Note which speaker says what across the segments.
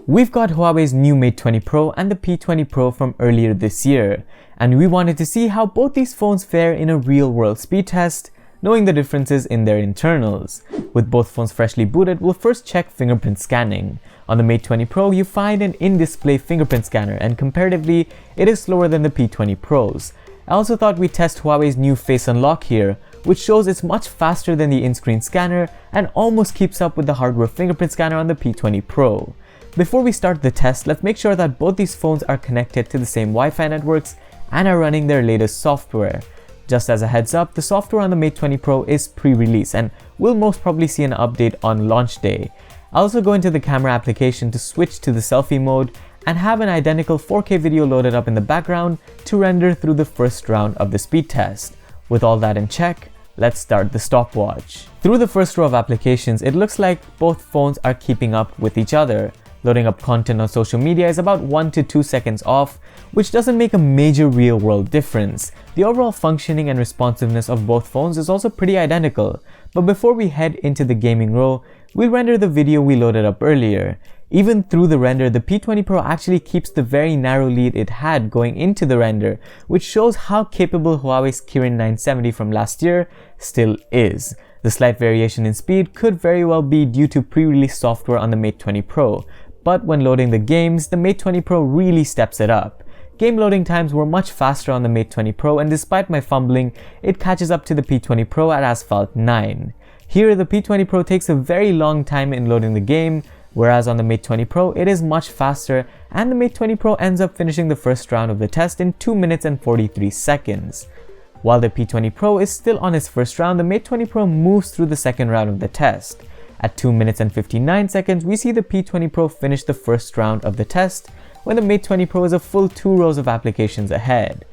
Speaker 1: We've got Huawei's new Mate 20 Pro and the P20 Pro from earlier this year, and we wanted to see how both these phones fare in a real-world speed test, knowing the differences in their internals. With both phones freshly booted, we'll first check fingerprint scanning. On the Mate 20 Pro, you find an in-display fingerprint scanner, and comparatively, it is slower than the P20 Pros. I also thought we'd test Huawei's new Face Unlock here, which shows it's much faster than the in-screen scanner and almost keeps up with the hardware fingerprint scanner on the P20 Pro. Before we start the test, let's make sure that both these phones are connected to the same Wi-Fi networks and are running their latest software. Just as a heads up, the software on the Mate 20 Pro is pre-release and we'll most probably see an update on launch day. I'll also go into the camera application to switch to the selfie mode and have an identical 4K video loaded up in the background to render through the first round of the speed test. With all that in check, let's start the stopwatch. Through the first row of applications, it looks like both phones are keeping up with each other. Loading up content on social media is about 1 to 2 seconds off, which doesn't make a major real-world difference. The overall functioning and responsiveness of both phones is also pretty identical. But before we head into the gaming row, we'll render the video we loaded up earlier. Even through the render, the P20 Pro actually keeps the very narrow lead it had going into the render, which shows how capable Huawei's Kirin 970 from last year still is. The slight variation in speed could very well be due to pre-release software on the Mate 20 Pro. But when loading the games, the Mate 20 Pro really steps it up. Game loading times were much faster on the Mate 20 Pro, and despite my fumbling, it catches up to the P20 Pro at Asphalt 9. Here, the P20 Pro takes a very long time in loading the game, whereas on the Mate 20 Pro, it is much faster, and the Mate 20 Pro ends up finishing the first round of the test in 2 minutes and 43 seconds. While the P20 Pro is still on its first round, the Mate 20 Pro moves through the second round of the test. At 2 minutes and 59 seconds, we see the P20 Pro finish the first round of the test, when the Mate 20 Pro is a full 2 rows of applications ahead.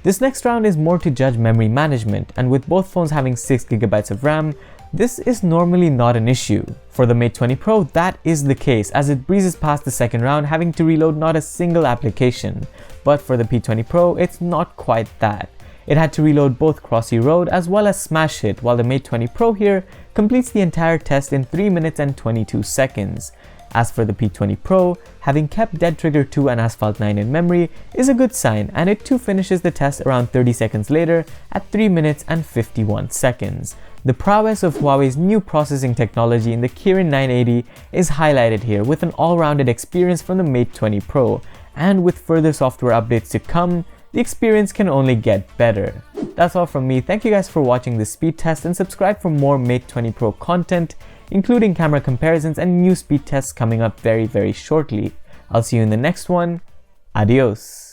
Speaker 1: This next round is more to judge memory management, and with both phones having 6GB of RAM, this is normally not an issue. For the Mate 20 Pro, that is the case, as it breezes past the second round having to reload not a single application. But for the P20 Pro, it's not quite that. It had to reload both Crossy Road as well as Smash Hit, while the Mate 20 Pro here completes the entire test in 3 minutes and 22 seconds. As for the P20 Pro, having kept Dead Trigger 2 and Asphalt 9 in memory is a good sign, and it too finishes the test around 30 seconds later at 3 minutes and 51 seconds. The prowess of Huawei's new processing technology in the Kirin 980 is highlighted here with an all-rounded experience from the Mate 20 Pro, and with further software updates to come, the experience can only get better. That's all from me. Thank you guys for watching this speed test, and subscribe for more Mate 20 Pro content, including camera comparisons and new speed tests coming up very shortly. I'll see you in the next one. Adios.